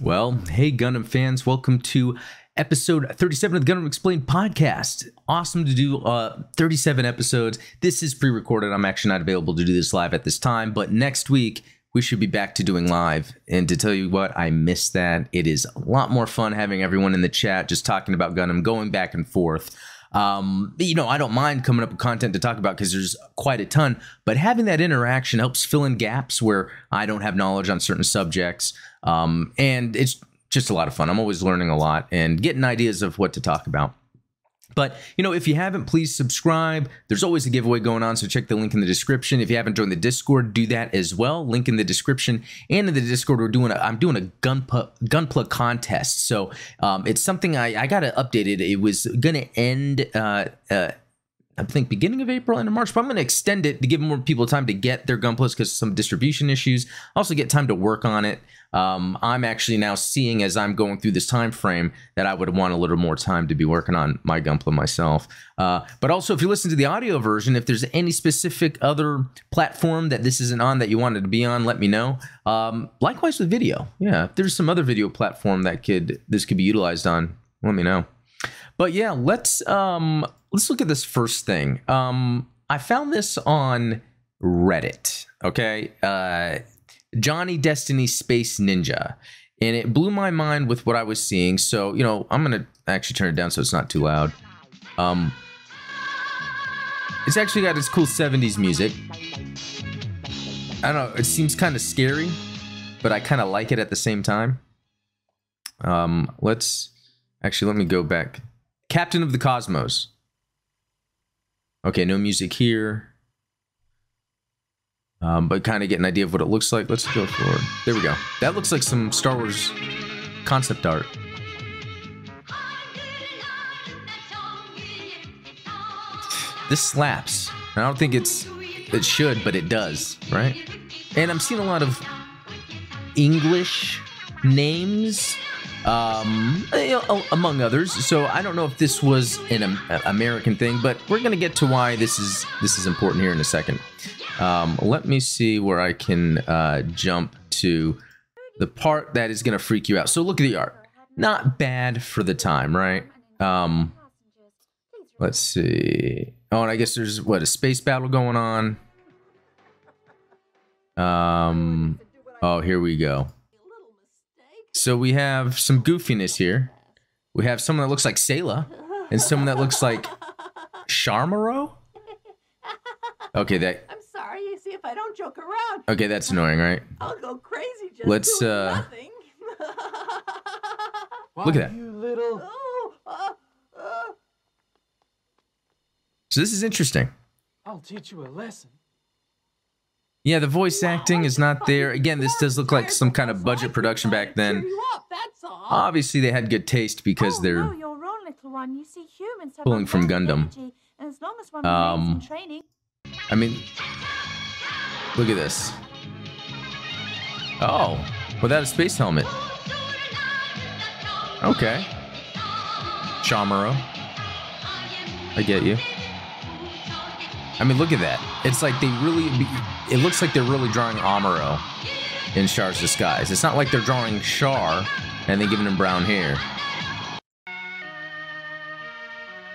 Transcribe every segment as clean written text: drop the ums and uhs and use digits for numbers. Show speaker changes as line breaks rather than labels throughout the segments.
Well, hey Gundam fans, welcome to episode 37 of the Gundam Explained podcast. Awesome to do 37 episodes. This is pre-recorded. I'm actually not available to do this live at this time, but next week we should be back to doing live. And to tell you what, I miss that. It is a lot more fun having everyone in the chat just talking about Gundam, going back and forth. You know, I don't mind coming up with content to talk about because there's quite a ton, but having that interaction helps fill in gaps where I don't have knowledge on certain subjects. And it's just a lot of fun. I'm always learning a lot and getting ideas of what to talk about. But, you know, if you haven't, please subscribe. There's always a giveaway going on, so check the link in the description. If you haven't joined the Discord, do that as well. Link in the description. And in the Discord, I'm doing a Gunpla contest. So it's something I got to update it. It was going to end, I think, beginning of April, end of March. But I'm going to extend it to give more people time to get their Gunplas because of some distribution issues. Also get time to work on it. I'm actually now seeing as I'm going through this time frame that I would want a little more time to be working on my Gunpla myself. But also, if you listen to the audio version, if there's any specific other platform that this isn't on that you wanted to be on, let me know. Likewise with video. Yeah, if there's some other video platform that this could be utilized on, let me know. But yeah, let's look at this first thing. I found this on Reddit. Okay. Johnny Destiny Space Ninja, and it blew my mind with what I was seeing. So, you know, I'm gonna actually turn it down so it's not too loud. It's actually got its cool 70s music. I don't know, it seems kind of scary, but I kind of like it at the same time. Let me go back. Captain of the Cosmos. Okay, no music here. But kind of get an idea of what it looks like. Let's go forward. There we go. That looks like some Star Wars concept art. This slaps. I don't think it should, but it does, right? And I'm seeing a lot of English names, among others. So I don't know if this was an American thing, but we're gonna get to why this is important here in a second. Let me see where I can jump to the part that is going to freak you out. So look at the art. Not bad for the time, right? Let's see. Oh, and I guess there's, what, a space battle going on? Oh, here we go. So we have some goofiness here. We have someone that looks like Sayla and someone that looks like Charmuro. Okay,
If I don't joke around.
Okay, that's annoying, right?
I'll go crazy just
Let's
nothing.
Look at that.
You little.
So this is interesting.
I'll teach you a lesson.
Yeah, the voice acting is not there. Again, this does look like some kind of budget production back then. Obviously, they had good taste because they're pulling from Gundam. I mean, look at this. Oh, without a space helmet. Okay. Charmuro. I get you. I mean, look at that. It's like it looks like they're really drawing Amuro in Char's disguise. It's not like they're drawing Char and then giving him brown hair.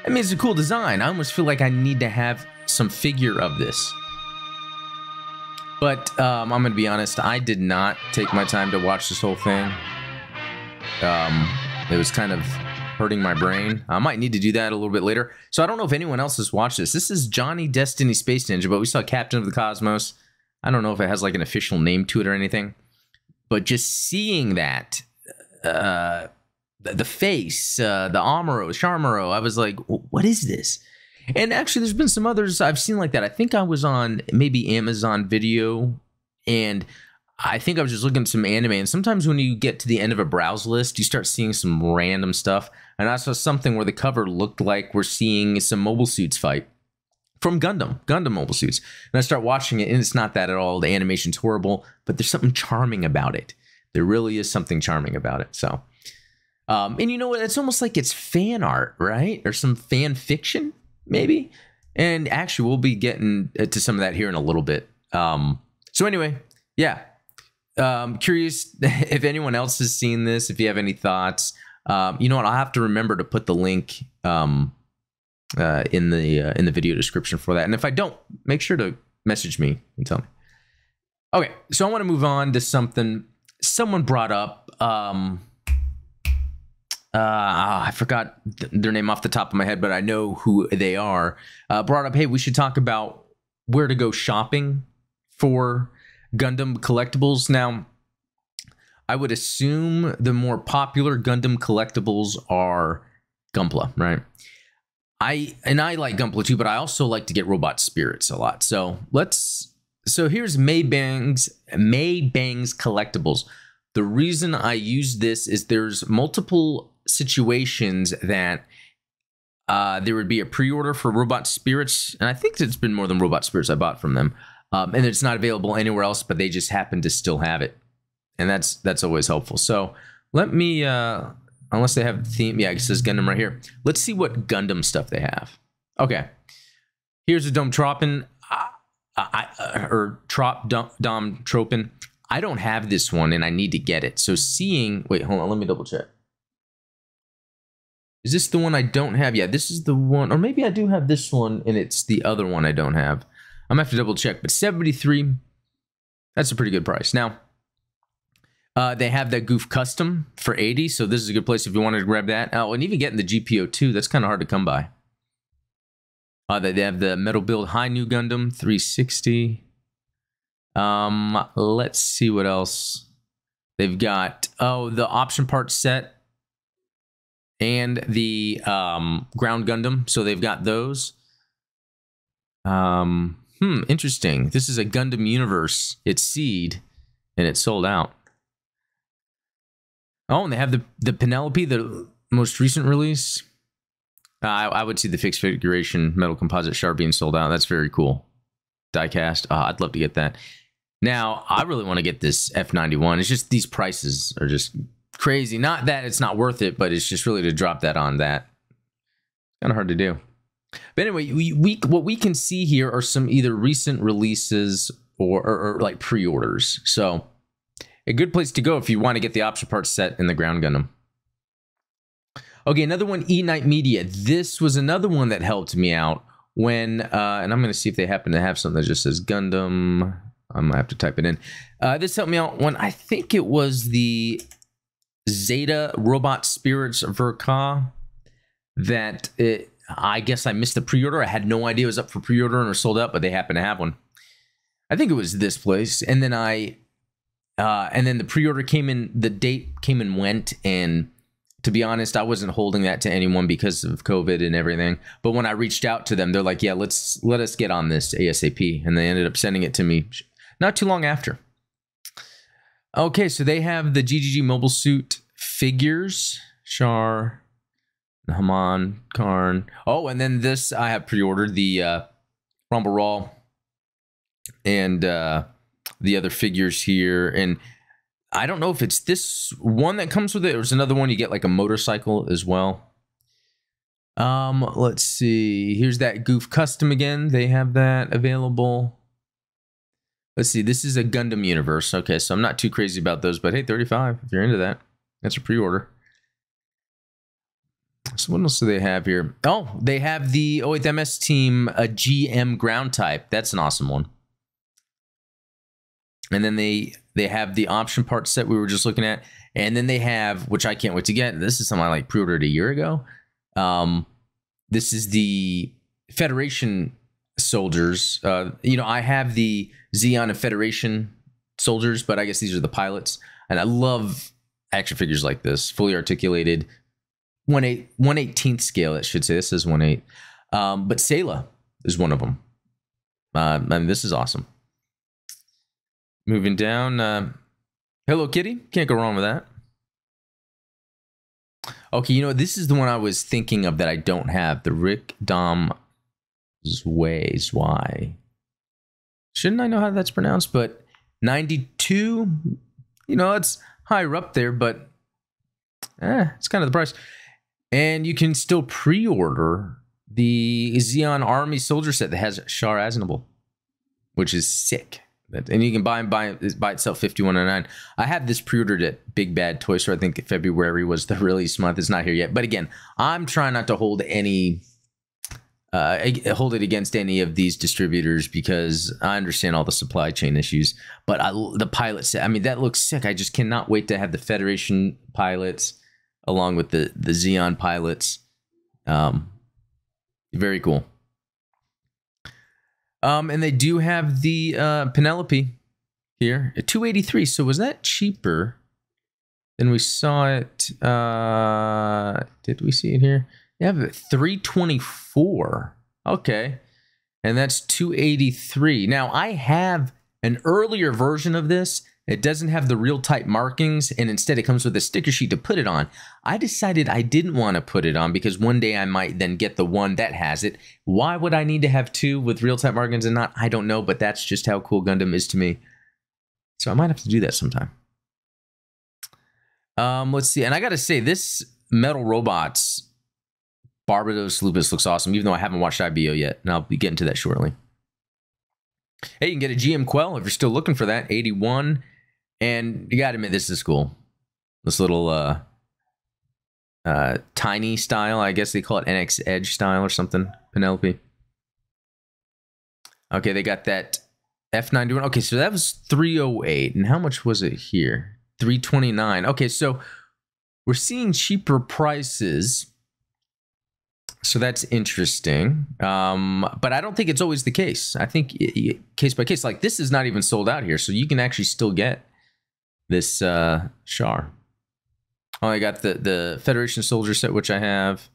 I mean, it's a cool design. I almost feel like I need to have some figure of this. But I'm going to be honest, I did not take my time to watch this whole thing. It was kind of hurting my brain. I might need to do that a little bit later. So I don't know if anyone else has watched this. This is Johnny Destiny Space Ninja, but we saw Captain of the Cosmos. I don't know if it has like an official name to it or anything. But just seeing that, the face, the Amuro, Charmuro, I was like, what is this? And actually, there's been some others I've seen like that. I think I was on maybe Amazon Video, and I think I was just looking at some anime. And sometimes when you get to the end of a browse list, you start seeing some random stuff. And I saw something where the cover looked like we're seeing some mobile suits fight from Gundam mobile suits. And I start watching it, and it's not that at all. The animation's horrible, but there's something charming about it. There really is something charming about it. So, and you know what? It's almost like it's fan art, right? Or some fan fiction. Maybe. And actually, we'll be getting to some of that here in a little bit. So anyway, yeah. Curious if anyone else has seen this, if you have any thoughts. You know what? I'll have to remember to put the link in the video description for that. And if I don't, make sure to message me and tell me. Okay, so I want to move on to something someone brought up. I forgot their name off the top of my head, but I know who they are. Brought up, hey, we should talk about where to go shopping for Gundam collectibles. Now, I would assume the more popular Gundam collectibles are Gunpla, right? I like Gunpla too, but I also like to get Robot Spirits a lot. So here's Maybang's Collectibles. The reason I use this is there's multiple situations that there would be a pre-order for Robot Spirits, and I think it's been more than Robot Spirits I bought from them, and it's not available anywhere else, but they just happen to still have it, and that's always helpful. So let me, unless they have the theme, yeah, it says Gundam right here. Let's see what Gundam stuff they have. Okay, here's a Dom Tropin, or Dom Tropin. I don't have this one, and I need to get it. So wait, hold on, let me double check. Is this the one I don't have? Yeah, this is the one, or maybe I do have this one, and it's the other one I don't have. I'm gonna have to double check, but 73, that's a pretty good price. Now, they have that Goof Custom for 80, so this is a good place if you wanted to grab that. Oh, and even getting the GPO2, that's kind of hard to come by. They have the Metal Build High New Gundam 360. Let's see what else they've got. Oh, the option part set and the Ground Gundam. So they've got those. Interesting. This is a Gundam Universe. It's Seed, and it's sold out. Oh, and they have the Penelope, the most recent release. I would see the fixed figuration metal composite shard being sold out. That's very cool. Diecast. I'd love to get that. Now, I really want to get this F91. It's just these prices are just crazy. Not that it's not worth it, but it's just really to drop that on that. Kind of hard to do. But anyway, what we can see here are some either recent releases or like pre-orders. So a good place to go if you want to get the option parts set in the Ground Gundam. Okay, another one, E-Night Media. This was another one that helped me out when, and I'm going to see if they happen to have something that just says Gundam. I might have to type it in. This helped me out when I think it was the Zeta Robot Spirits Verka that I guess I missed the pre-order. I had no idea it was up for pre-order and or sold out, but they happened to have one. I think it was this place. And then then the pre-order came in, the date came and went, and to be honest, I wasn't holding that to anyone because of COVID and everything. But when I reached out to them, they're like, yeah, let us get on this ASAP. And they ended up sending it to me not too long after. Okay, so they have the GGG Mobile Suit figures. Char, Haman, Karn. Oh, and then this I have pre-ordered, the Rumble Raw and the other figures here. And I don't know if it's this one that comes with it, or it's another one you get like a motorcycle as well. Let's see. Here's that Goof Custom again. They have that available. Let's see. This is a Gundam Universe. Okay, so I'm not too crazy about those, but hey, 35 if you're into that. That's a pre-order. So what else do they have here? Oh, they have the 08th MS Team GM Ground Type. That's an awesome one. And then they have the option part set we were just looking at. And then they have, which I can't wait to get. This is something I like pre-ordered a year ago. This is the Federation soldiers. I have the Xeon and Federation soldiers, but I guess these are the pilots. And I love action figures like this, fully articulated. 1/18th scale, it should say. This is 1/8. But Sayla is one of them. And this is awesome. Moving down. Hello Kitty. Can't go wrong with that. Okay, this is the one I was thinking of that I don't have. The Rick Dom Zwei. Shouldn't I know how that's pronounced? But 92, it's higher up there, but it's kind of the price. And you can still pre-order the Xeon Army Soldier set that has Char Aznable, which is sick. And you can buy by itself $51.99. I have this pre-ordered at Big Bad Toy Store. I think February was the release month. It's not here yet. But again, I'm trying not to hold it against any of these distributors because I understand all the supply chain issues. But the pilot set, I mean, that looks sick. I just cannot wait to have the Federation pilots along with the Xeon pilots. Very cool. And they do have the Penelope here at $283. So was that cheaper than we saw it? Did we see it here? Yeah, $324. Okay. And that's $283. Now, I have an earlier version of this. It doesn't have the real type markings, and instead it comes with a sticker sheet to put it on. I decided I didn't want to put it on because one day I might then get the one that has it. Why would I need to have two with real type markings and not? I don't know, but that's just how cool Gundam is to me. So I might have to do that sometime. Let's see. And I got to say, this Metal Robots Barbados Lupus looks awesome, even though I haven't watched IBO yet, and I'll be getting to that shortly. Hey, you can get a GM Quell if you're still looking for that, 81. And you gotta admit, this is cool. This little tiny style, I guess they call it NX Edge style or something. Penelope. Okay, they got that F91. Okay, so that was 308. And how much was it here? 329. Okay, so we're seeing cheaper prices. So that's interesting. But I don't think it's always the case. I think case by case, like this is not even sold out here. So you can actually still get this Char. Oh, I got the Federation Soldier set, which I have.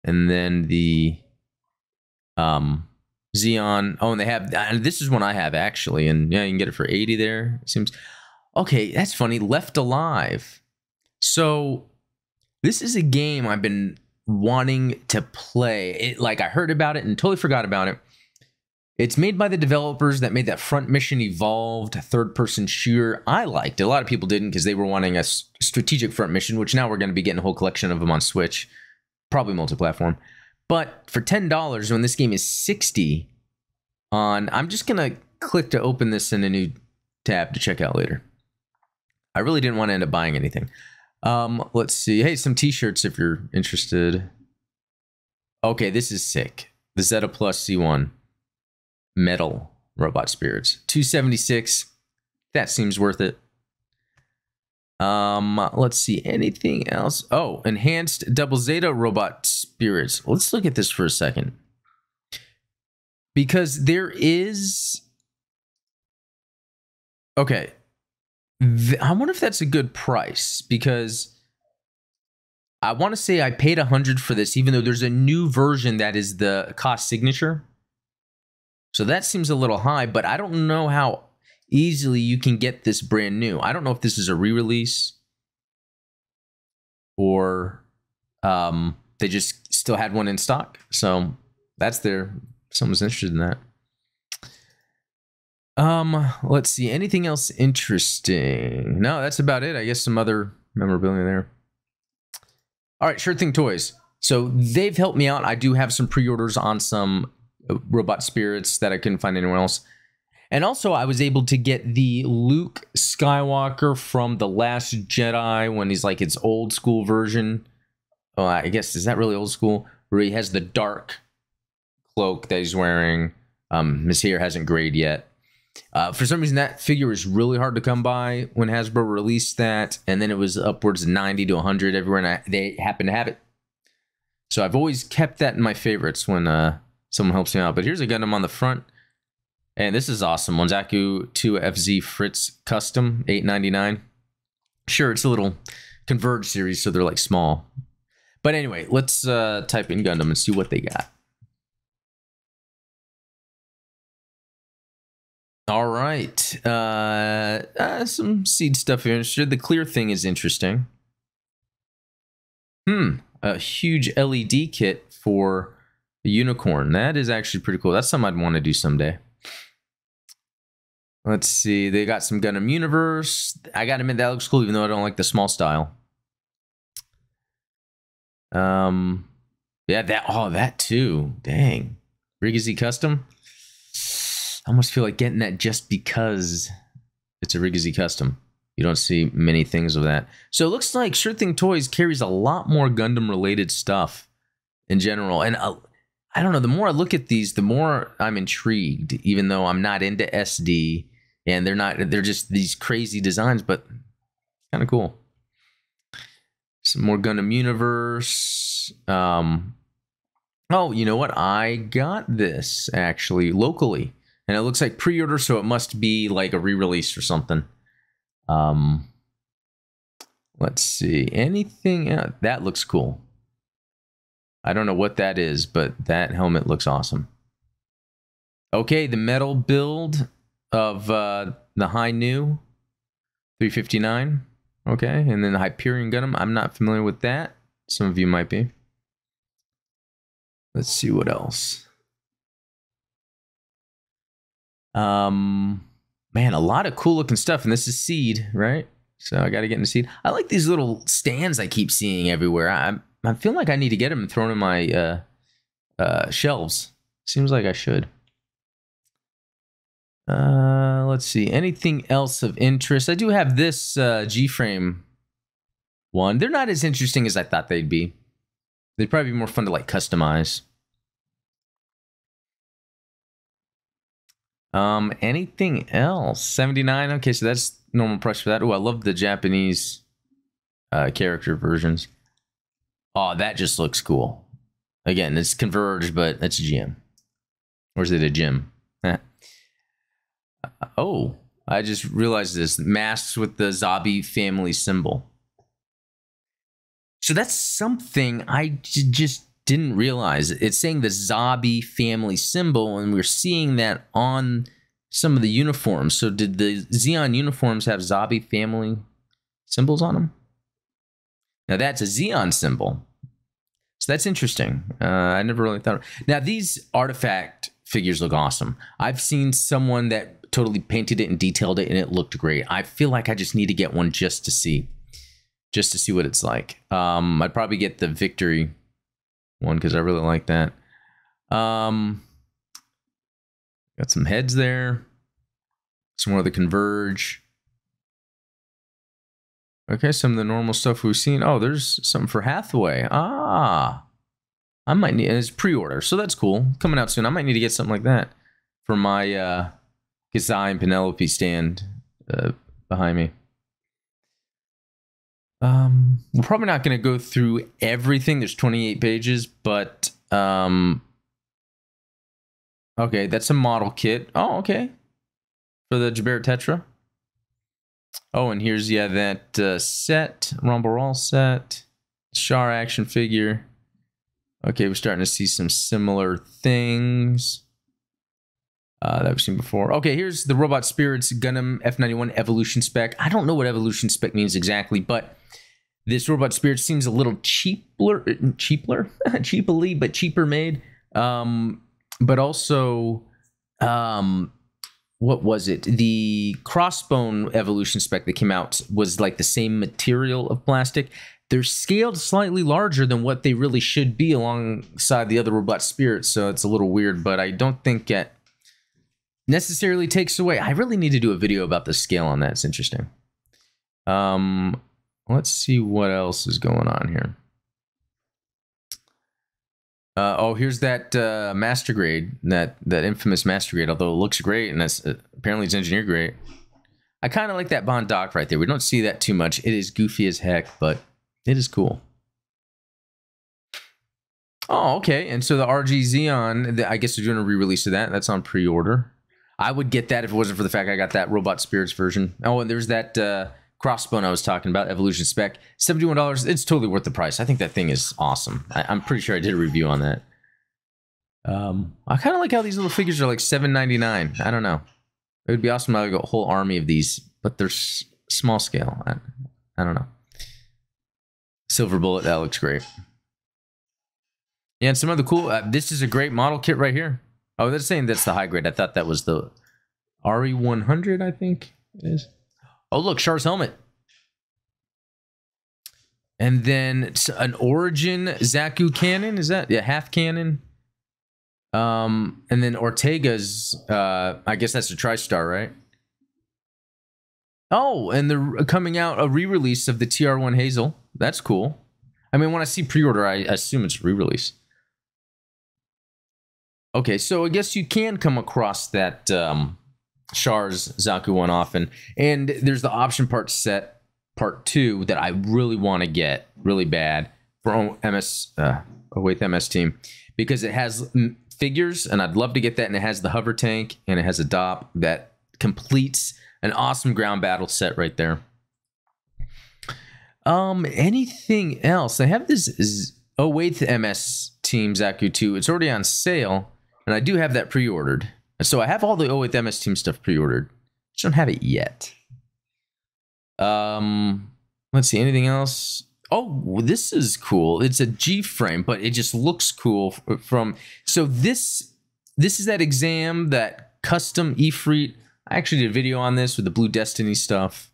And then the Xeon. Oh, and they have, this is one I have actually. And yeah, you can get it for 80 there. It seems, okay, that's funny. Left Alive. So this is a game I've been wanting to play. Like I heard about it and totally forgot about it. It's made by the developers that made that Front Mission Evolved third-person shooter. I liked it. A lot of people didn't because they were wanting a strategic Front Mission, which now we're going to be getting a whole collection of them on Switch, probably multi-platform. But for $10, when this game is $60 on, I'm just going to click to open this in a new tab to check out later. I really didn't want to end up buying anything. Let's see. Hey, some t-shirts if you're interested. Okay, this is sick. The Zeta Plus C1 Metal Robot Spirits. $276. That seems worth it. Let's see. Anything else? Oh, Enhanced Double Zeta Robot Spirits. Let's look at this for a second. Because there is... Okay. I wonder if that's a good price, because I want to say I paid $100 for this, even though there's a new version that is the cost signature. So that seems a little high, but I don't know how easily you can get this brand new. I don't know if this is a re-release or they just still had one in stock. So that's there. Someone's interested in that. Let's see. Anything else interesting? No, that's about it. I guess some other memorabilia there. All right, Sure Thing Toys. So they've helped me out. I do have some pre-orders on some Robot Spirits that I couldn't find anywhere else. And also, I was able to get the Luke Skywalker from The Last Jedi when he's like its old school version. Oh, I guess, is that really old school? Where he has the dark cloak that he's wearing. His hair hasn't grayed yet. For some reason, that figure was really hard to come by when Hasbro released that, and then it was upwards of 90 to 100 everywhere, and they happen to have it. So I've always kept that in my favorites when someone helps me out. But here's a Gundam on the front, and this is awesome. Monzaku 2FZ Fritz Custom, $8.99. Sure, it's a little Converge series, so they're like small. But anyway, let's type in Gundam and see what they got. All right, some seed stuff here. The clear thing is interesting. A huge LED kit for the unicorn. That is actually pretty cool. That's something I'd want to do someday. Let's see. They got some Gundam Universe. I gotta admit, that looks cool, even though I don't like the small style. Yeah, that too. Dang. Rigazi Custom. I almost feel like getting that just because it's a Rigazi custom. You don't see many things of that. So it looks like Sure Thing Toys carries a lot more Gundam related stuff in general. And I don't know, the more I look at these, the more I'm intrigued, even though I'm not into SD and they're just these crazy designs, but kind of cool. Some more Gundam Universe. Oh, you know what? I got this actually locally, and it looks like pre-order, so it must be like a re-release or something. Let's see. Anything else? That looks cool. I don't know what that is, but that helmet looks awesome. Okay, the metal build of the High New 359. Okay, and then the Hyperion Gundam. I'm not familiar with that. Some of you might be. Let's see what else. Man, a lot of cool looking stuff, and this is Seed, right? So I got to get into Seed. I like these little stands I keep seeing everywhere. I feel like I need to get them and throw them in my shelves. Seems like I should. Let's see. Anything else of interest? I do have this G-frame one. They're not as interesting as I thought they'd be. They'd probably be more fun to like customize. Anything else? 79. Okay, so that's normal price for that. Oh, I love the Japanese character versions. Oh, that just looks cool. Again, it's Converge, but it's a GM. Or is it a gym? Oh, I just realized this. Masks with the Zabi family symbol. So that's something I just didn't realize. It's saying the Zabi family symbol, and we're seeing that on some of the uniforms. So did the Xeon uniforms have Zabi family symbols on them? Now that's a Xeon symbol. So that's interesting. I never really thought. Now these artifact figures look awesome. I've seen someone that totally painted it and detailed it, and it looked great. I feel like I just need to get one just to see what it's like. I'd probably get the Victory one because I really like that. Got some heads there. Some more of the Converge. Okay, some of the normal stuff we've seen. Oh, there's something for Hathaway. Ah, I might need. It's pre-order, so that's cool. Coming out soon. I might need to get something like that for my Gazai and Penelope stand behind me. We're probably not going to go through everything. There's 28 pages, but okay, that's a model kit. Oh, okay, for the Jabir Tetra. Oh, and here's that set, Rumble Roll set, Char action figure. Okay, we're starting to see some similar things that we've seen before. Okay, here's the Robot Spirits Gundam F91 Evolution Spec. I don't know what Evolution Spec means exactly, but this Robot Spirit seems a little cheaply, but cheaper made. But also, what was it? The Crossbone Evolution Spec that came out was like the same material of plastic. They're scaled slightly larger than what they really should be alongside the other Robot Spirits, so it's a little weird, but I don't think it necessarily takes away. I really need to do a video about the scale on that. It's interesting. Let's see what else is going on here. Oh, here's that Master Grade, that infamous Master Grade, although it looks great, and that's apparently it's engineered great. I kind of like that Bond Dock right there. We don't see that too much. It is goofy as heck, but it is cool. Oh, okay. And so the RG Xeon, I guess they're doing a re-release of that. That's on pre-order. I would get that if it wasn't for the fact I got that Robot Spirits version. Oh, and there's that Crossbone I was talking about, Evolution Spec. $71. It's totally worth the price. I think that thing is awesome. I'm pretty sure I did a review on that. I kind of like how these little figures are like $7.99. I don't know. It would be awesome to have a whole army of these, but they're small scale. I don't know. Silver Bullet, that looks great. Yeah, and some other cool. This is a great model kit right here. Oh, they're saying that's the high grade. I thought that was the RE100, I think it is. Oh, look, Char's helmet. And then an Origin Zaku cannon. Is that? Yeah, half cannon. And then Ortega's, I guess that's a TriStar, right? Oh, and they're coming out a re-release of the TR1 Hazel. That's cool. I mean, when I see pre-order, I assume it's re-release. Okay, so I guess you can come across that Char's Zaku one often. And there's the option part set, part 2, that I really want to get really bad for with MS Team, because it has figures, and I'd love to get that, and it has the hover tank, and it has a DOP that completes an awesome ground battle set right there. Anything else? I have this 08th MS Team Zaku 2. It's already on sale, and I do have that pre-ordered. So I have all the 08th MS Team stuff pre-ordered. Just don't have it yet. Let's see, anything else? Oh, this is cool. It's a G-frame, but it just looks cool from... So this is that exam, that custom Ifrit. I actually did a video on this with the Blue Destiny stuff.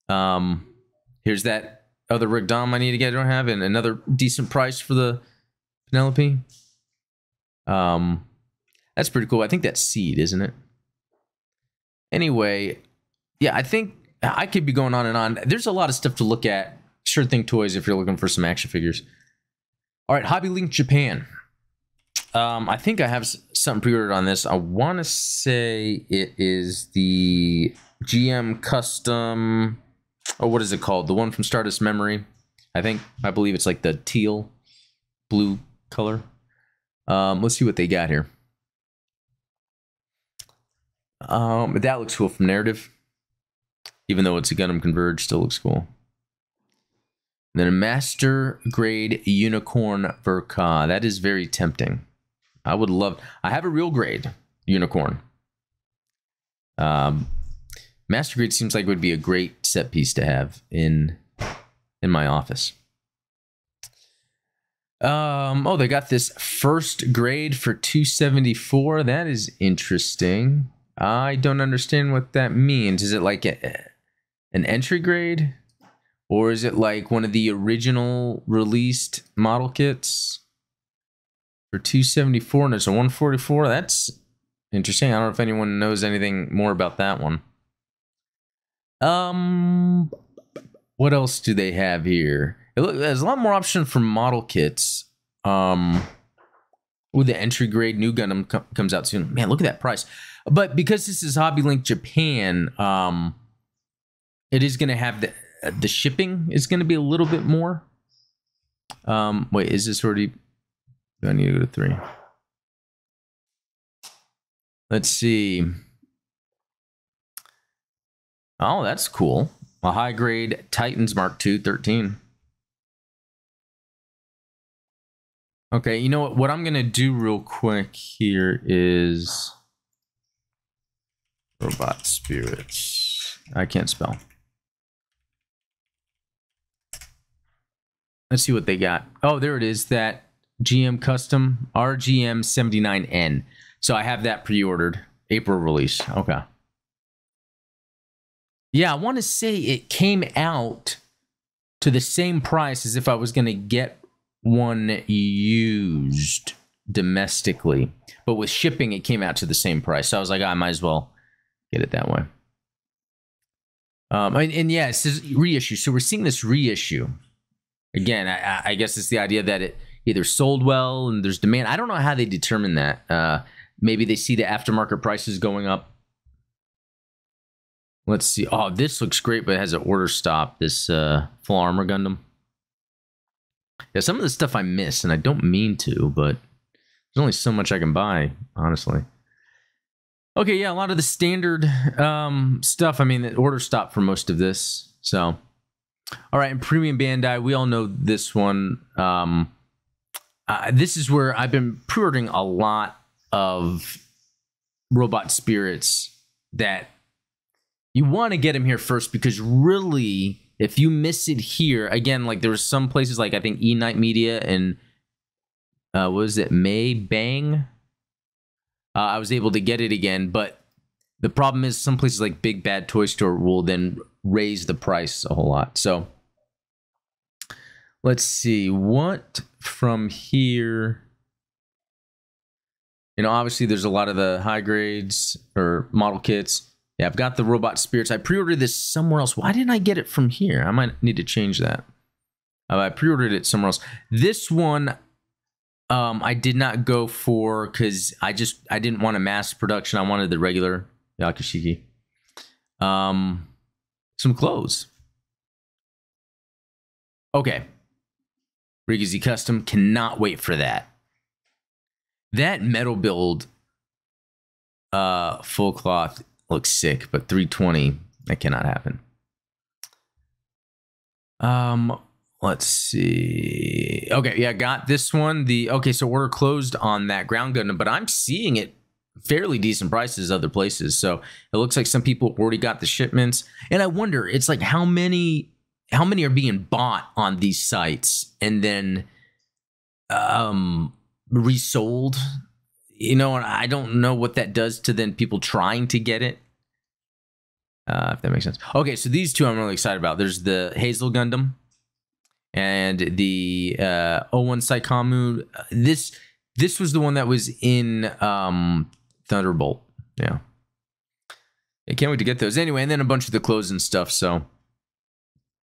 Here's that other Rigdom I need to get. I don't have, and another decent price for the Penelope. That's pretty cool. I think that's Seed, isn't it? Anyway, yeah, I think I could be going on and on. There's a lot of stuff to look at. Sure Thing Toys if you're looking for some action figures. All right, Hobby Link Japan. I think I have something pre-ordered on this. I want to say it is the GM Custom... Oh, what is it called? The one from Stardust Memory. I believe it's like the teal blue color. Let's see what they got here. That looks cool from Narrative. Even though it's a Gundam Converge, still looks cool. And then a Master Grade Unicorn Verka. That is very tempting. I would love... I have a real grade Unicorn. Master Grade seems like it would be a great set piece to have in my office. Oh, they got this first grade for $274. That is interesting. I don't understand what that means. Is it like an entry grade? Or is it like one of the original released model kits? For $274 and it's a $144? That's interesting. I don't know if anyone knows anything more about that one. What else do they have here? There's a lot more option for model kits. With the entry grade new Gundam comes out soon. Man, look at that price. But because this is Hobby Link Japan, it is going to have the shipping is going to be a little bit more. Wait, is this already... Do I need to go to 3? Let's see. Oh, that's cool. A high grade Titans Mark II 13. Okay, you know what I'm going to do real quick here is... Robot Spirits. I can't spell. Let's see what they got. Oh, there it is. That GM Custom RGM79N. So I have that pre-ordered. April release. Okay. Yeah, I want to say it came out to the same price as if I was going to get one used domestically. But with shipping, it came out to the same price. So I was like, I might as well get it that way. And yeah, it says reissue. So we're seeing this reissue. Again, I guess it's the idea that it either sold well and there's demand. I don't know how they determine that. Maybe they see the aftermarket prices going up. Let's see. Oh, this looks great, but it has an order stop. This full armor Gundam. Yeah, some of the stuff I miss, and I don't mean to, but there's only so much I can buy, honestly. Okay, yeah, a lot of the standard stuff. I mean, the order stop for most of this. So, all right, and Premium Bandai, we all know this one. This is where I've been pre-ordering a lot of Robot Spirits that you want to get them here first, because really, if you miss it here, again, like there were some places like I think E-Night Media and what was it, May Bang? I was able to get it again, but the problem is some places like Big Bad Toy Store will then raise the price a whole lot. So let's see what from here. You know, obviously there's a lot of the high grades or model kits. Yeah, I've got the robot spirits. I pre-ordered this somewhere else. Why didn't I get it from here? I might need to change that. I pre-ordered it somewhere else. This one, I did not go for because I didn't want a mass production. I wanted the regular Yakashiki. Some clothes. Okay. Rigazi Custom, cannot wait for that. That metal build full cloth looks sick, but 320, that cannot happen. Let's see. Okay, yeah, got this one. Okay, so order closed on that ground Gundam, but I'm seeing it fairly decent prices other places. So it looks like some people already got the shipments. And I wonder, it's like how many are being bought on these sites and then resold? You know, and I don't know what that does to then people trying to get it. If that makes sense. Okay, so these two I'm really excited about. There's the Hazel Gundam and the O1 Saikamu. This was the one that was in Thunderbolt. Yeah. I can't wait to get those. Anyway, and then a bunch of the clothes and stuff. So,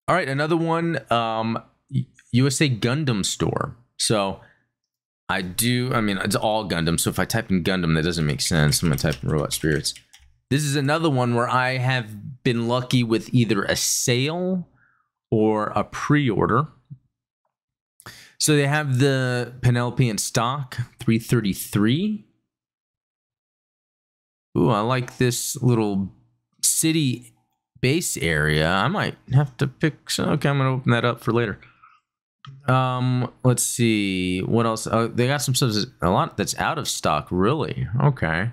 all right, another one, USA Gundam Store. So, I mean, it's all Gundam. So if I type in Gundam, that doesn't make sense. I'm going to type in Robot Spirits. This is another one where I have been lucky with either a sale or a pre-order. So they have the Penelope in stock, 333. Ooh, I like this little city base area. I might have to pick some. Okay, I'm gonna open that up for later. Let's see what else. Oh, they got some stuff, a lot that's out of stock. Really? Okay.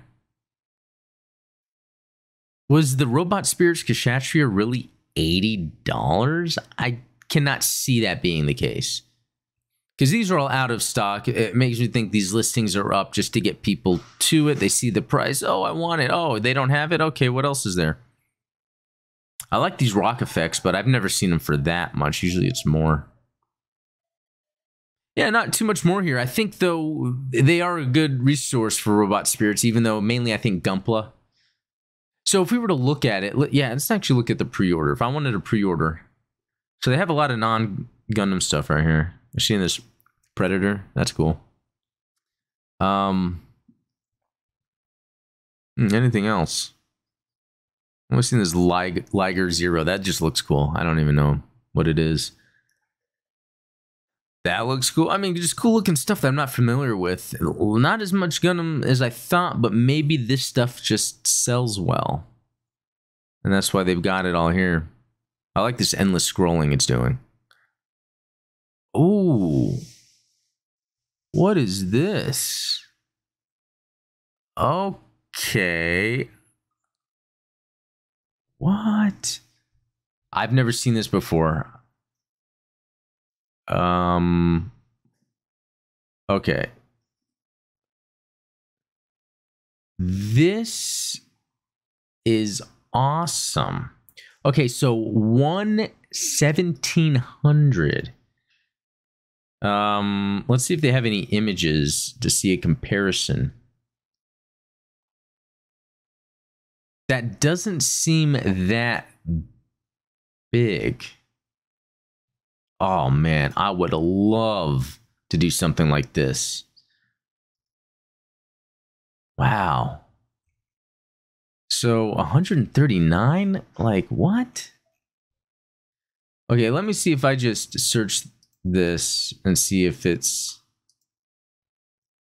Was the Robot Spirits Kshatriya really $80? I cannot see that being the case. Because these are all out of stock. It makes me think these listings are up just to get people to it. They see the price. Oh, I want it. Oh, they don't have it? Okay, what else is there? I like these rock effects, but I've never seen them for that much. Usually it's more. Yeah, not too much more here. I think, though, they are a good resource for Robot Spirits, even though mainly I think Gunpla. So if we were to look at it, yeah, let's actually look at the pre-order. If I wanted a pre-order. So they have a lot of non-Gundam stuff right here. You're seeing this Predator? That's cool. Anything else? I'm seeing this Liger Zero. That just looks cool. I don't even know what it is. That looks cool. I mean, just cool looking stuff that I'm not familiar with. Not as much Gundam as I thought, but maybe this stuff just sells well. And that's why they've got it all here. I like this endless scrolling it's doing. Ooh. What is this? Okay. What? I've never seen this before. Okay. This is awesome. Okay, so 1/1700. Let's see if they have any images to see a comparison. That doesn't seem that big. Oh man, I would love to do something like this. Wow. So 139? Like what? Okay, let me see if I just search this and see if it's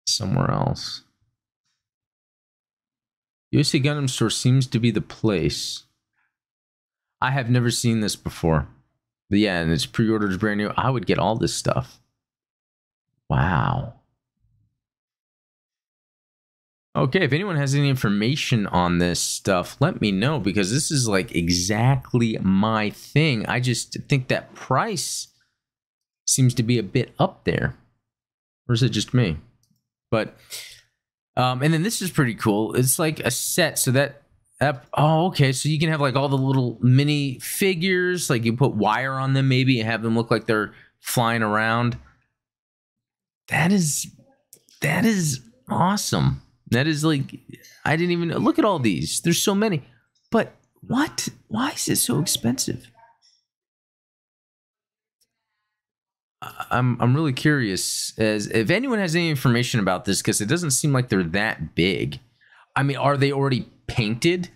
somewhere else. USA Gundam Store seems to be the place. I have never seen this before. But yeah, and it's pre-ordered, it's brand new. I would get all this stuff. Wow. Okay, if anyone has any information on this stuff, let me know, because this is like exactly my thing. I just think that price seems to be a bit up there. Or is it just me? But, and then this is pretty cool. It's like a set, so that, oh, okay, so you can have like all the little mini figures, like you put wire on them maybe and have them look like they're flying around. That is awesome. That is like, I didn't even look at all these. There's so many. But what? Why is it so expensive? I'm really curious as if anyone has any information about this, because it doesn't seem like they're that big. I mean, are they already painted?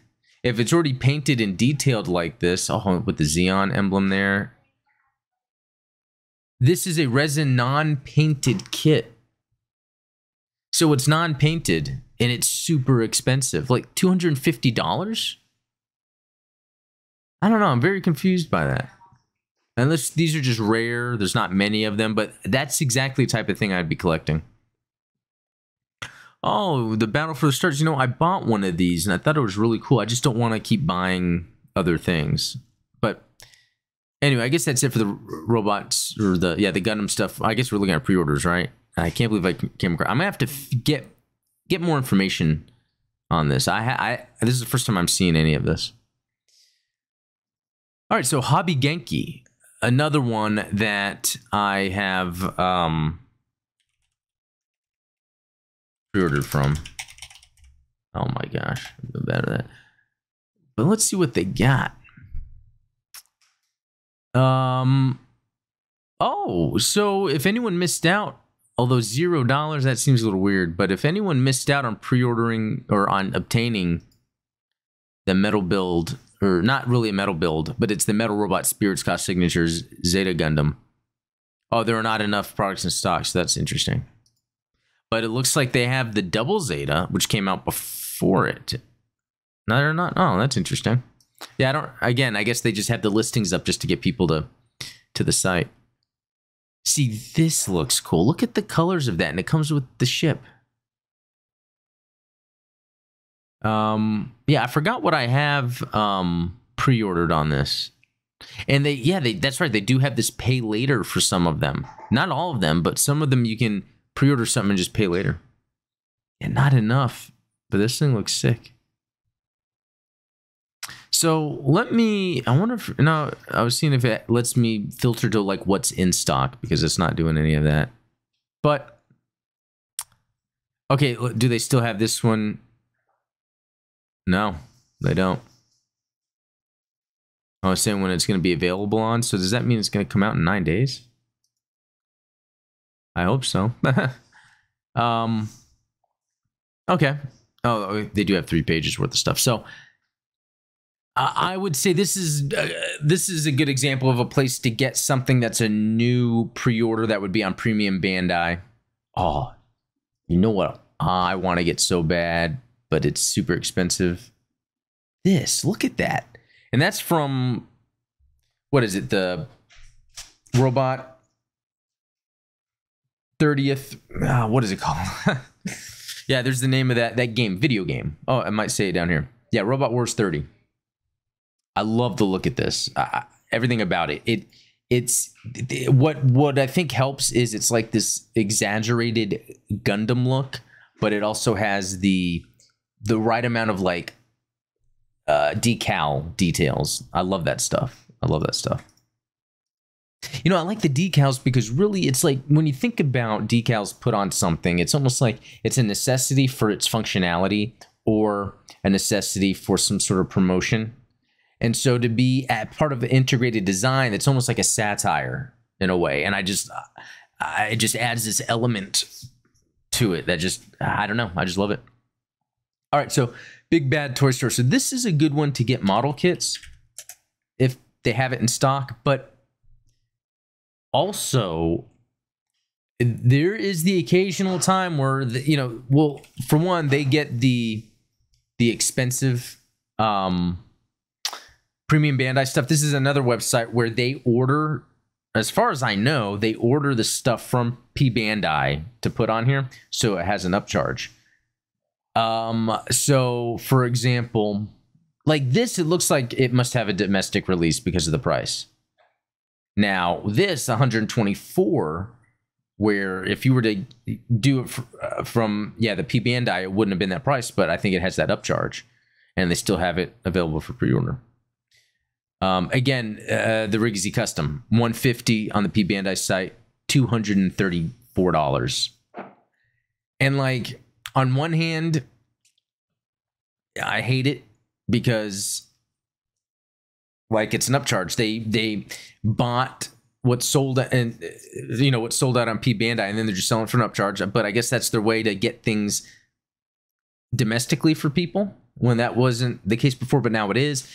If it's already painted and detailed like this, oh, with the Xeon emblem there. This is a resin non-painted kit. So it's non-painted and it's super expensive, like $250. I don't know. I'm very confused by that. Unless these are just rare, there's not many of them, but that's exactly the type of thing I'd be collecting. Oh, the Battle for the Stars. You know, I bought one of these and I thought it was really cool. I just don't want to keep buying other things. But anyway, I guess that's it for the robots or the Gundam stuff. I guess we're looking at pre-orders, right? I can't believe I came across. I'm gonna have to get more information on this. This is the first time I'm seeing any of this. All right, so Hobby Genki, another one that I have pre-ordered from. Oh my gosh, I'm bad at that. But let's see what they got. Oh, so if anyone missed out, although $0, that seems a little weird, but if anyone missed out on pre-ordering or on obtaining the metal build, or not really a metal build, but it's the Metal Robot Spirits Cost Signatures Zeta Gundam. Oh, there are not enough products in stock, so that's interesting. But it looks like they have the Double Zeta, which came out before it. No, they're not. Oh, that's interesting. Yeah, again, I guess they just have the listings up just to get people to the site. See, this looks cool. Look at the colors of that, and it comes with the ship. Yeah, I forgot what I have pre-ordered on this. And that's right, they do have this pay later for some of them. Not all of them, but some of them you can pre-order something and just pay later. And not enough, but this thing looks sick. So I wonder if, no, I was seeing if it lets me filter to like what's in stock, because it's not doing any of that. But, okay, do they still have this one? No, they don't. I was saying when it's going to be available on, so does that mean it's going to come out in 9 days? I hope so. Okay. Oh, they do have 3 pages worth of stuff. So, I would say this is a good example of a place to get something that's a new pre-order that would be on Premium Bandai. Oh, you know what I want to get so bad, but it's super expensive. Look at that. And that's from, what is it? The Robot 30th. What is it called? Yeah, there's the name of that game, video game. Oh, I might say it down here. Yeah, Robot Wars 30. I love the look at this. Everything about it. It's what I think helps is it's like this exaggerated Gundam look, but it also has the right amount of like decal details. I love that stuff. You know, I like the decals because really it's like when you think about decals put on something, it's almost like it's a necessity for its functionality or a necessity for some sort of promotion. And so to be at part of the integrated design, it's almost like a satire in a way. And it just adds this element to it that just, I don't know, I just love it. All right, so Big Bad Toy Store. So this is a good one to get model kits if they have it in stock. But also, there is the occasional time where, well, for one, they get the expensive Premium Bandai stuff. This is another website where they order, as far as I know, they order the stuff from P Bandai to put on here, so it has an upcharge. So for example, like this, it looks like it must have a domestic release because of the price. Now this 124, where if you were to do it from the P Bandai, it wouldn't have been that price, but I think it has that upcharge, and they still have it available for pre-order. Again, the Rigsy Custom, $150 on the P Bandai site, $234. And like, on one hand, I hate it because, like, it's an upcharge. They bought what's sold and what's sold out on P Bandai, and then they're just selling it for an upcharge. But I guess that's their way to get things domestically for people when that wasn't the case before, but now it is.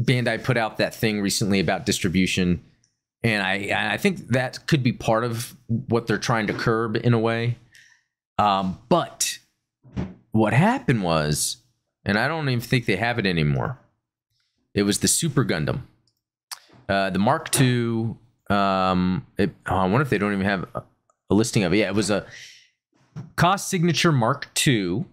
Bandai put out that thing recently about distribution, and I think that could be part of what they're trying to curb in a way. But what happened was, and I don't even think they have it anymore, it was the Super Gundam. The Mark II, I wonder if they don't even have a listing of it. Yeah, it was a cost signature Mark II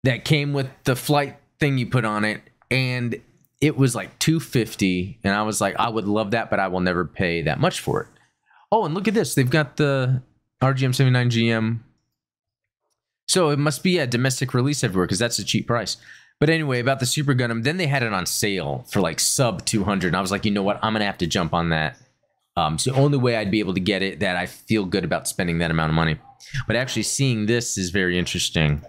that came with the flight thing you put on it, and it was like $250, and I was like, I would love that, but I will never pay that much for it. Oh, and look at this. They've got the RGM79GM. So it must be a domestic release everywhere because that's a cheap price. But anyway, about the Super Gundam, then they had it on sale for like sub 200. And I was like, you know what? I'm going to have to jump on that. It's the only way I'd be able to get it that I feel good about spending that amount of money. But actually seeing this is very interesting.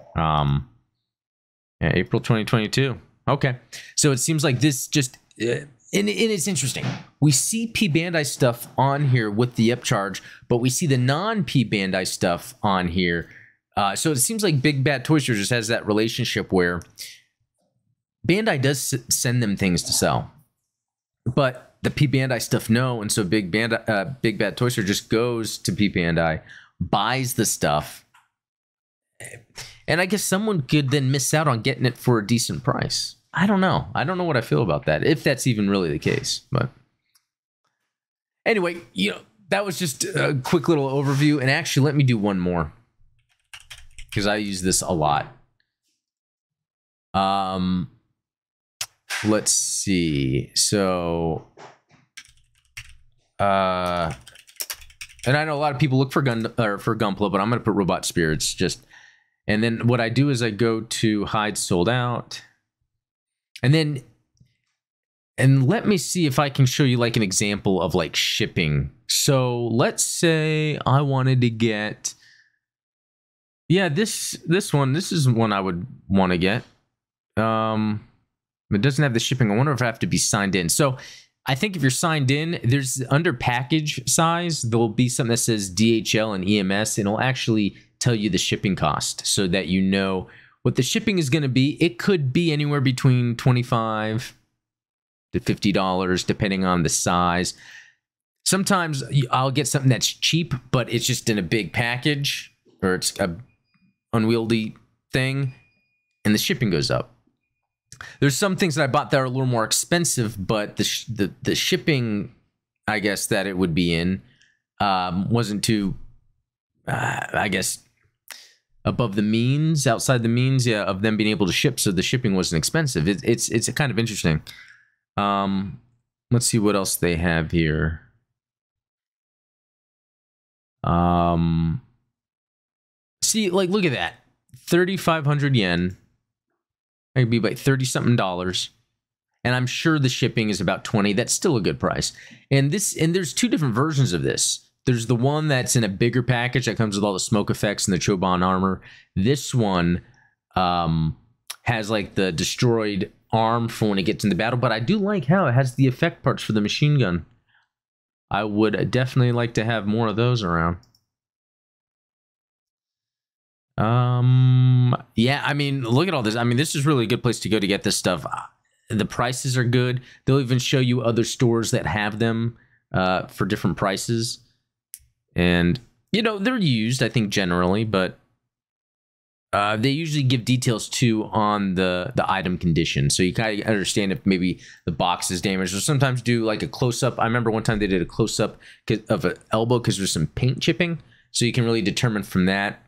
April 2022. Okay. So it seems like this just, and it's interesting. We see P Bandai stuff on here with the upcharge, but we see the non-P Bandai stuff on here. So it seems like Big Bad Toy Store just has that relationship where Bandai does send them things to sell, but the P Bandai stuff no, and so Big Bad Toy Store just goes to P Bandai, buys the stuff, and I guess someone could then miss out on getting it for a decent price. I don't know. I don't know what I feel about that, if that's even really the case. But anyway, that was just a quick little overview. And actually, let me do one more, because I use this a lot. Let's see. So, and I know a lot of people look for Gunpla, but I'm going to put Robot Spirits and then what I do is I go to hide sold out, and let me see if I can show you like an example of like shipping. So let's say I wanted to get, this is one I would want to get. It doesn't have the shipping. I wonder if I have to be signed in. So I think if you're signed in, there's under package size, there'll be something that says DHL and EMS, and it'll actually tell you the shipping cost so that you know what the shipping is going to be. It could be anywhere between $25 to $50, depending on the size. Sometimes I'll get something that's cheap, but it's just in a big package, or it's a unwieldy thing, and the shipping goes up. There's some things that I bought that are a little more expensive, but the shipping, I guess, that it would be in wasn't too, I guess, above the means, outside the means, of them being able to ship. So the shipping wasn't expensive. It's kind of interesting. Let's see what else they have here. See, like, look at that, 3,500 yen. It'd be like $30-something, and I'm sure the shipping is about 20. That's still a good price. And there's two different versions of this. There's the one that's in a bigger package that comes with all the smoke effects and the Choban armor. This one has like the destroyed arm for when it gets into battle, but I do like how it has the effect parts for the machine gun. I would definitely like to have more of those around. Yeah, I mean, look at all this. I mean, this is really a good place to go to get this stuff. The prices are good. They'll even show you other stores that have them for different prices. And, they're used, I think, generally, but they usually give details, too, on the item condition. So you kind of understand if maybe the box is damaged, or sometimes do like a close-up. I remember one time they did a close-up of an elbow because there's some paint chipping. So you can really determine from that,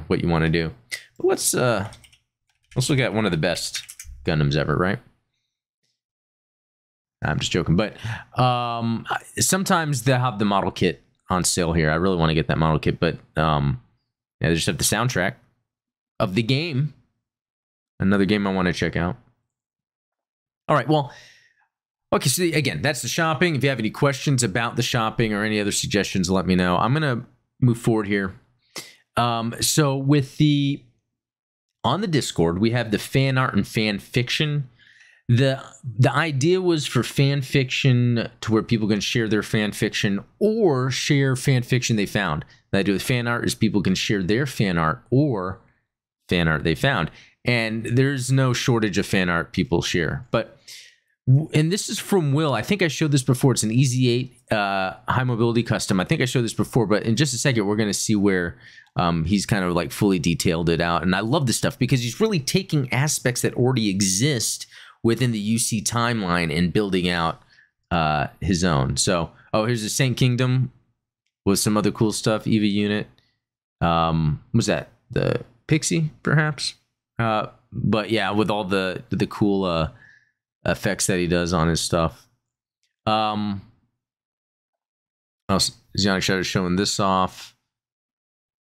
what you want to do. But let's look at one of the best Gundams ever, right? I'm just joking, but sometimes they'll have the model kit on sale here. I really want to get that model kit, but they just have the soundtrack of the game. Another game I want to check out. All right, well, okay, so again, that's the shopping. If you have any questions about the shopping or any other suggestions, let me know. I'm going to move forward here. So with on the Discord, we have the fan art and fan fiction. The idea was for fan fiction to where people can share their fan fiction or share fan fiction they found. The idea with fan art is people can share their fan art or fan art they found. And there's no shortage of fan art people share. And this is from Will. I think I showed this before. It's an Easy 8 high mobility custom. I think I showed this before, but in just a second, we're going to see where he's kind of like fully detailed it out. And I love this stuff because he's really taking aspects that already exist within the UC timeline and building out his own. So, here's the Saint Kingdom with some other cool stuff. EVA unit. Was that the Pixie, perhaps? But yeah, with all the cool effects that he does on his stuff. Zionic Shadow showing this off.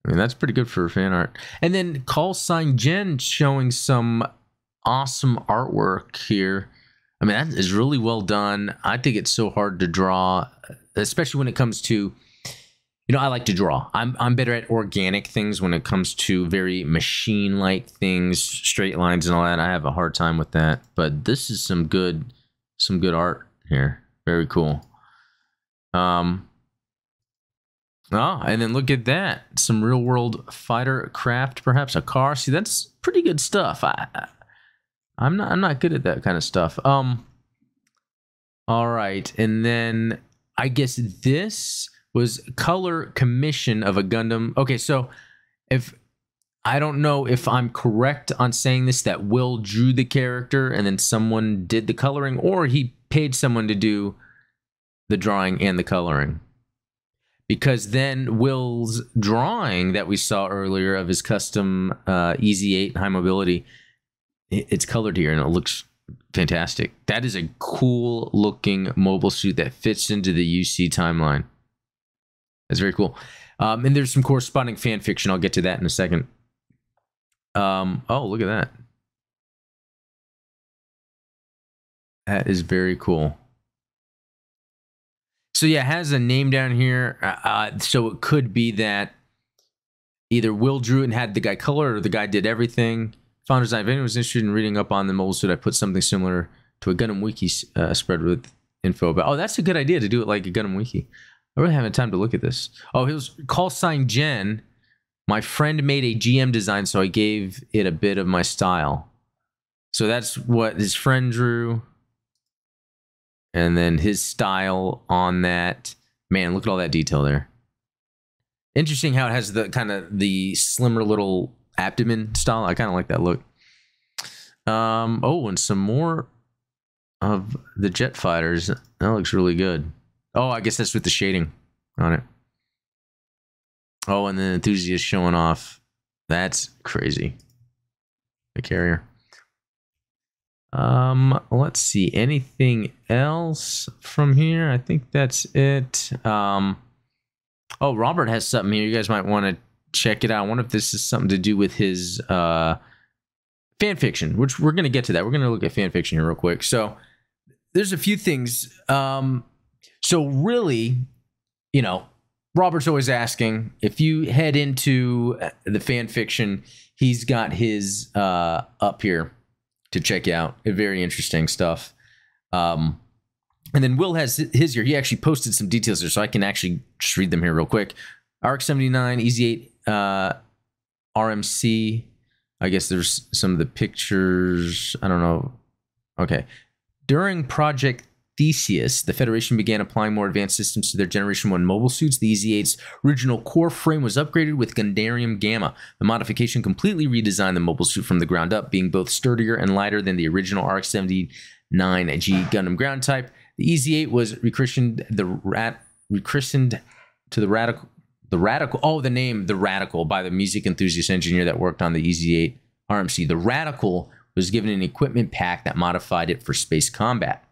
I mean, that's pretty good for fan art. And then Call Sign Jen showing some awesome artwork here. I mean, that is really well done. I think it's so hard to draw, especially when it comes to, I like to draw. I'm better at organic things when it comes to very machine-like things, straight lines and all that. I have a hard time with that. But this is some good art here. Very cool. And then look at that. Some real-world fighter craft, perhaps a car. See, that's pretty good stuff. I'm not good at that kind of stuff. All right, and then I guess this was color commission of a Gundam. Okay, so I don't know if I'm correct on saying this, that Will drew the character and then someone did the coloring, or he paid someone to do the drawing and the coloring. Because then Will's drawing that we saw earlier of his custom Easy 8 high mobility, it's colored here and it looks fantastic. That is a cool looking mobile suit that fits into the UC timeline. That's very cool. And there's some corresponding fan fiction. I'll get to that in a second. Oh, look at that. That is very cool. So yeah, it has a name down here. So it could be that either Will drew it and had the guy color, or the guy did everything. Founder's design. If anyone was interested in reading up on the mobile suit, I put something similar to a Gundam Wiki spread with info about. Oh, that's a good idea to do it like a Gundam Wiki. I really haven't had time to look at this. Oh, it was Call Sign Jen. My friend made a GM design, so I gave it a bit of my style. So that's what his friend drew. And then his style on that. Man, look at all that detail there. Interesting how it has the kind of the slimmer little abdomen style. I kind of like that look. Oh, and some more of the jet fighters. That looks really good. Oh, I guess that's with the shading on it. Oh, and then Enthusiast showing off. That's crazy. The carrier. Let's see. Anything else from here? I think that's it. Oh, Robert has something here. You guys might want to check it out. I wonder if this is something to do with his fan fiction, which we're going to get to that. We're going to look at fan fiction here real quick. So there's a few things. So really, Robert's always asking, if you head into the fan fiction, he's got his up here to check out. Very interesting stuff. And then Will has his here. He actually posted some details there, so I can actually just read them here real quick. RX-79, Easy 8, RMC. I guess there's some of the pictures. I don't know. Okay. During Project Theseus, the Federation began applying more advanced systems to their Generation 1 mobile suits. The Easy 8's original core frame was upgraded with Gundarium Gamma. The modification completely redesigned the mobile suit from the ground up, being both sturdier and lighter than the original RX-79G Gundam ground type. The Easy 8 was rechristened to the Radical by the music enthusiast engineer that worked on the Easy 8 RMC. The Radical was given an equipment pack that modified it for space combat.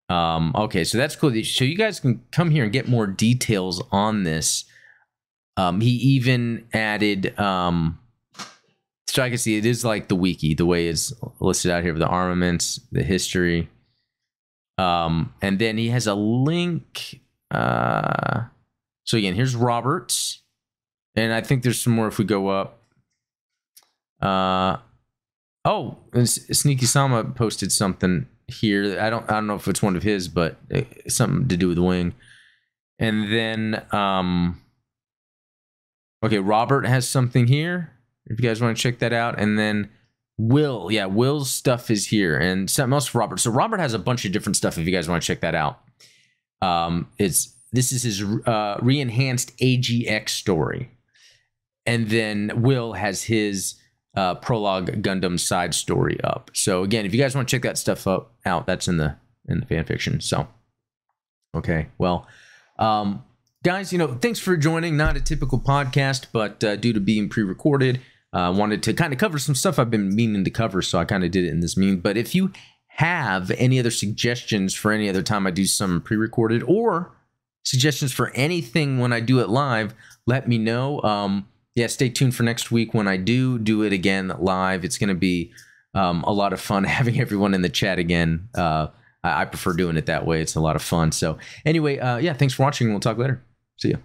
Okay, so that's cool. So you guys can come here and get more details on this. He even added, so I can see it is like the wiki, the way it's listed out here with the armaments, the history. And then he has a link. So again, here's Robert's. And I think there's some more if we go up. Oh, Sneaky Sama posted something here. I don't know if it's one of his, but something to do with Wing. And then, okay, Robert has something here. If you guys want to check that out. And then Will, yeah, Will's stuff is here. And something else for Robert. So Robert has a bunch of different stuff if you guys want to check that out. This is his re-enhanced AGX story. And then Will has his prologue Gundam side story up. So again, if you guys want to check that stuff out, that's in the fan fiction. So okay, well, guys, you know, thanks for joining. Not a typical podcast, but due to being pre-recorded, wanted to kind of cover some stuff I've been meaning to cover, so I kind of did it in this meeting. But if you have any other suggestions for any other time I do some pre-recorded, or suggestions for anything when I do it live, let me know. Yeah, stay tuned for next week when I do it again live. It's going to be a lot of fun having everyone in the chat again. I prefer doing it that way. It's a lot of fun. So anyway, yeah, thanks for watching. We'll talk later. See ya.